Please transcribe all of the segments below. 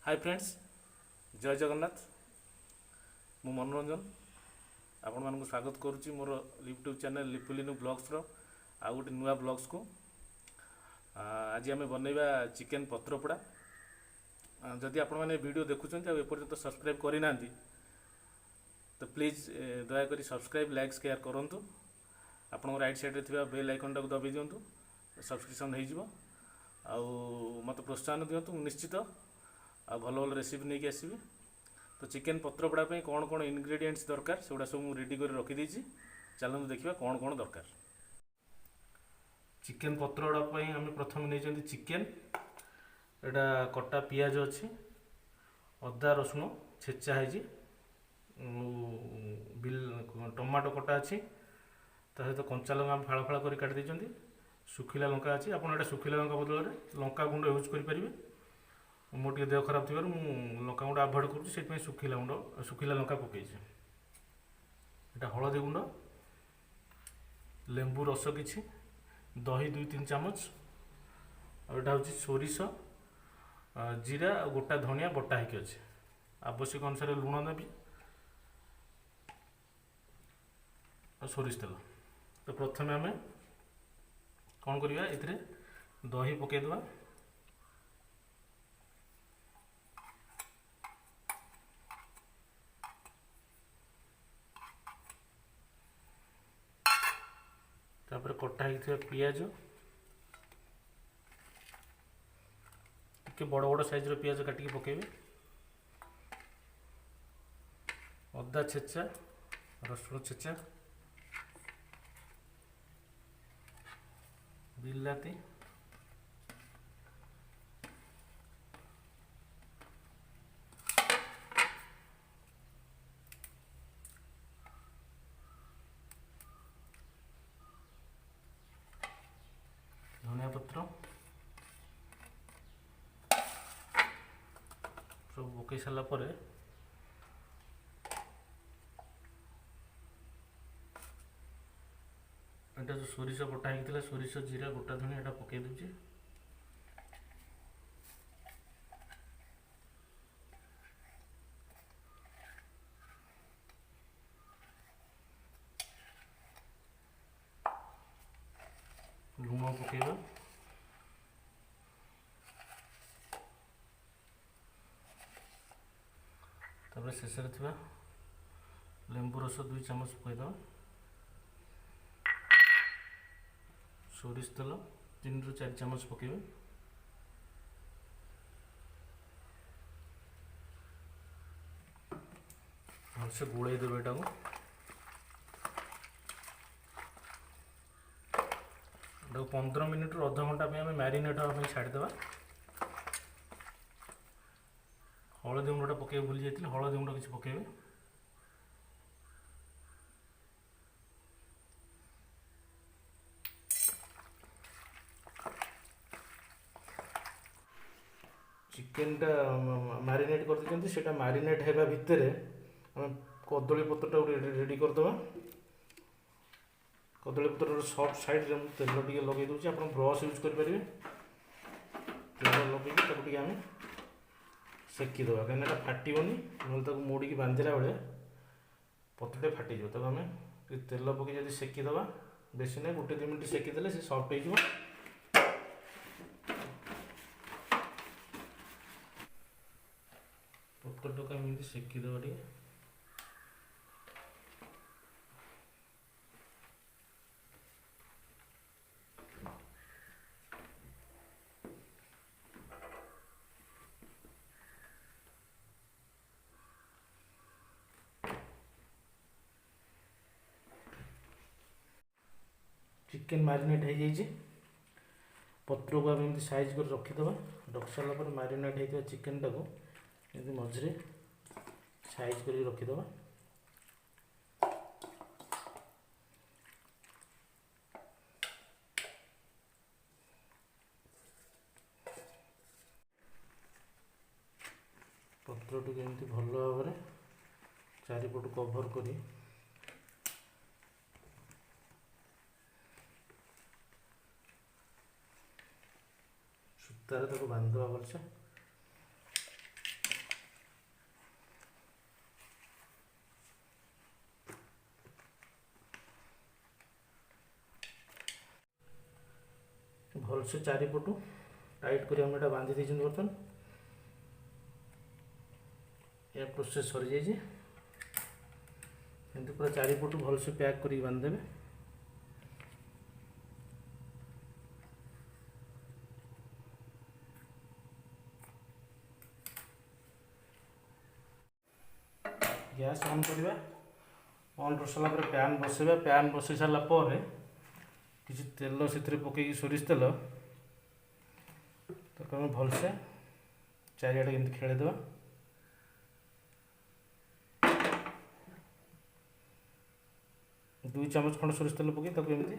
Hi friends, जय जगन्नाथ। मु मनोरंजन आपण मानक स्वागत करुच्ची मोर यूट्यूब चैनल लिपुलिनु ब्लॉग्स आ गोटे नुआ ब्लॉग्स को। आज आम बनइबा चिकेन पत्रपोड़ा। जदि आपण मैंने वीडियो देखुं एपर्यंत सब्सक्राइब करना तो प्लीज दयाकोरी सब्सक्राइब लाइक शेयर करूँ। आपण राइट साइड रे बेल आइकन टाक दबाई दिंतु, सब्सक्रिप्शन हो मत प्रोत्साहन दिंतु। निश्चित आ भल भल रेसिपी नहीं आसबि। तो चिकेन पत्रपोड़ा कौन कौन इनग्रेडिएंट्स दरकार से सब रेडी कर रखी। चलते देखा कौन कौन दरकार। चिकेन पत्रपोड़ा आम प्रथम नहीं चिकेन, एटा कटा पियाज अच्छी, अदा रसुण छेचा है, टमाटो कटा अच्छी, सहित कंचा लंका फाड़ फाड़ कर काटी देते। सुखिला लंका अच्छी, आपड़ सुखिला लंका बदल लंका गुंड यूज करेंगे। मोटे देह खराब थी लंका गुंड आभोड कर सुखिला लंका पकई। यहाँ हलदी गुंड, लेंबू रस कि, दही 2-3 चामच, और हूँ सोरिष, जीरा और गोटा धनिया बटा होगी अच्छे। आवश्यक अनुसार लुण नेबी और सोरिष तेल। तो प्रथम आम कौन करवा, ये दही पकईदे, तापर कटा हो पियाज, टे बड़ बड़ साइज पियाज काटिक पकेबे, अदा छेचा, रसुण छेचा, बिलाती, धनिया पत्र सब पकई सारा पर जो सोरिष बटा होता सोरिष जीरा गोटा धनिया यहाँ पकई दूचे। लुण पकेबा, तापर शेष लेंबू रस 2 चामच पकईदे, सोरिष तेल 3-4 चामच पकेबे, भलसे गोलई देवे। यहाँ को 15 मिनिट रु अध घंटा आम मैरिनेट हाँ छाड़देवा। हलदी गुंडा पकई भूली जाती, हलदी गुंड किसी पकेबे। चिकेन टा मैरिनेट कर देते, से मैरिनेट होगा भितर आम कदली पत्रटा रेडी करदे। कदली पत्र सफ्ट साइड रे तेल टे लगे दूसरी, आप ब्रश यूज करेंगे। तेल लगे आम सेकीदे कहीं फाटबनी, ना मोड़ी की बांधला बेले पत्रटे फाटीज। आम तेल पकई जब सेकीदे, बेसी ना 1-2 मिनट सेकीदे से सफ्ट हो। पत्रटा एमती सेकीदे टे, चिकेन मैरिनेट हो जाइए। पत्र को आम साइज कर रखीदे, रख सारापर मैरिनेट होता चिकेन टाक मझे साइज कर रखीदे। पत्र टी भल भाव चारिपट कभर करी सूतारे ताको बांधिदेवा भलसे। भलसे चारिपटू टाइट कर बांधी देछन। बर्तन ये प्रोसेस सरी जाइए। एमती पूरा चारिपटू भलसे पैक कर बांधिदेवे। गैस ऑन करवा। ऑन कर सारा पैन बसैबा। पैन बसई सारा किसी तेल से पकई सोरिष तेल तो भलसे चारिआडे एमती खेलीदेवा। दुई चामच खंड सोरिष तेल पकई एमती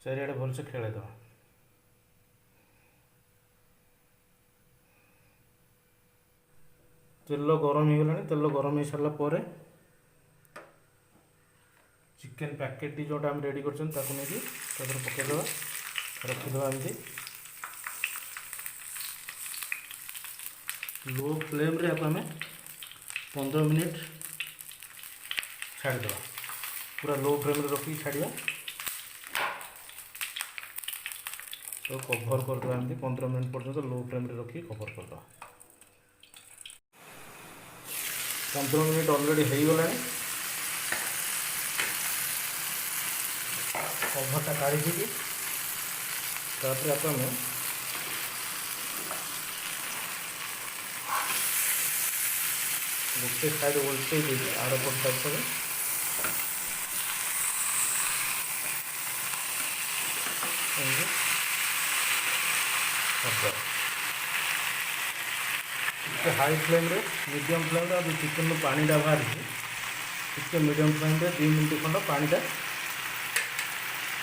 चारिआडे भलसे खेलीदेवा। तेल गरम हो गला। तेल गरम हो सारा चिकेन पैकेट जोटा आम रेडी कर पकईदेवा। रखीदेवा एमती लो फ्लेम रे आम 15 मिनट छाड़देवा। पूरा लो फ्लेम रे रखी छाड़िया तो कभर करदेवा। एमती 15 मिनट पर्यंत लो फ्लेम रे रखी कभर करदेवा। 15 मिनट ऑलरेडी हो गला। कभरटा काढ़ी देगी तापर आम गोटे साइड उल्टे आर पट साइड पर हाई फ्लेम रे मीडियम फ्लेम रे जो चिकेन पानीटा बाहर मीडियम फ्लेम रे 2 मिनट खंड पानीटा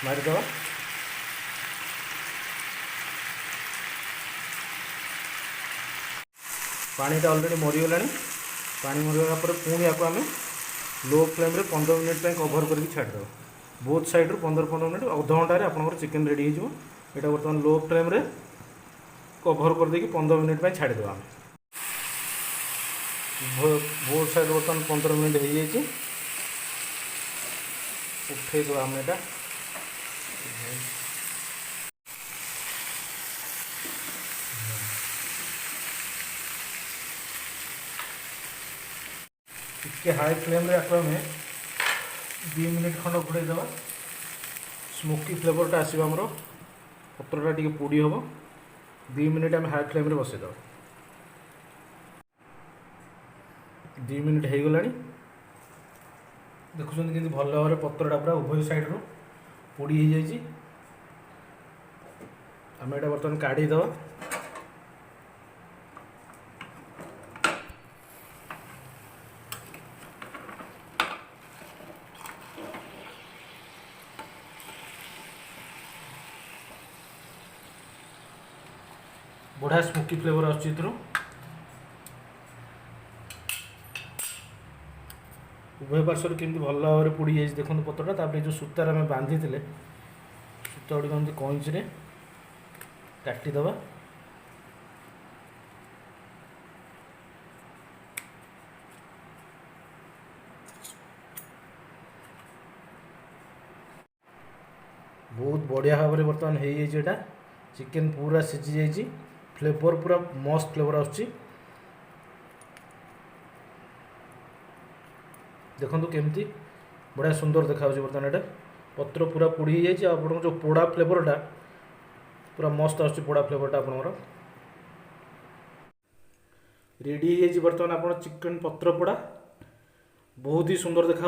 मारिदेवा। पानीटा ऑलरेडी मरीगला। पानी मरीगला पुणी आपको आम लो फ्लेम रे 15 मिनट कभर करके छाड़देव। बोथ साइड रू 15 मिनट अध घंटे आप चिकेन रेडी हो। यहाँ बर्तमान लो फ्लेम रे कभर कर देकी 15 मिनट छाड़देवा। बोथ साइड बर्तमान 15 मिनट हो जाए। उठेद आम यहाँ टिके हाई फ्लेम रे आम 2 मिनट खंड घोड़ेदेवा। स्मोकी फ्लेवरटा आसो आमर पत्रटा टी पोड़ी हम। 2 मिनट आम हाई फ्लेम रे बसईदेवा। 2 मिनट हो गला। देखुं कि भल भाव पत्रटा पूरा उभय साइड रू पोड़ी हो जाए। आम यहाँ बर्तमान काढ़ीदेवा। बढ़िया स्मोकी फ्लेवर आसुची। उभय पार्श्वर केमती भल भाव में पोड़ी जाए। देखो पत्रटा जो सूतार आम बांधी थे सूता गुड़िक एमती कंची काटिदेवा। बहुत बढ़िया भाव में बर्तमान हो जाए। चिकेन पूरा सीझी जाइए। फ्लेवर पूरा मस्त फ्लेवर आसुची। देखो केमती बढ़िया सुंदर देखा बर्तमान यहाँ पत्र पूरा पोड़ी जाइए। आप जो पोड़ा फ्लेवरटा पूरा मस्त आसुची। पोड़ा फ्लेवरटा आपंकर रेडी हो जाए। बर्तमान आप चिकेन पत्र पोड़ा बहुत ही सुंदर देखा।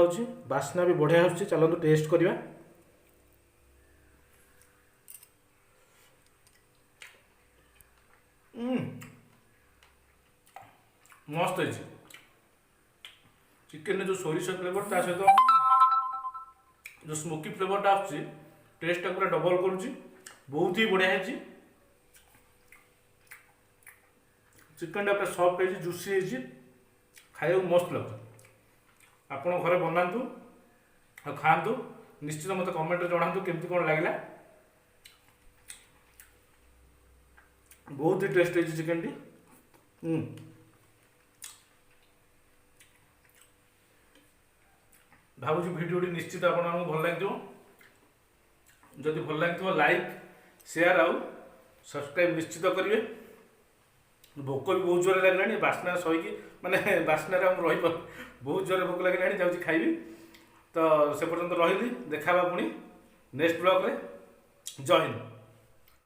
बास्ना भी बढ़िया आसुची। चलते टेस्ट करवा। मस्त है चिकेन जो सोरिष फ्लेवर ता सहित जो स्मोकी फ्लेवरटा आसुची टेस्टा पूरा डबल करुच्ची। बहुत ही बढ़िया है। चिकेनटा पूरा सफ्ट है, जूसी है, खाया मस्त लगे। आप घरे बनातु और खातु। निश्चित मत कमेंट जनातु केमती कौन लगे। बहुत ही टेस्ट है चिकेन टी। भावुँ भिडियो निश्चित आपको भल लगे। जदि भल लगे लाइक ସେୟାର ଆଉ ସବସ୍କ୍ରାଇବ୍ ନିଶ୍ଚିତ କରିବେ। ଭୋକ ବି ବହୁତ ଜୋରରେ ଲାଗିଲାଣି, ବାସ୍ନା ସହିକି ମାନେ ବାସ୍ନାରେ ଆମେ ରହିପାରୁ, ବହୁତ ଜୋରରେ ଭୋକ ଲାଗିଲାଣି, ଯାଉଛି ଖାଇବି। ତ ସେ ପର୍ଯ୍ୟନ୍ତ ରହିଲି, ଦେଖାହେବା ପୁଣି ନେକ୍ସଟ ବ୍ଲଗ୍ରେ। ଜୟ ହିନ୍ଦ।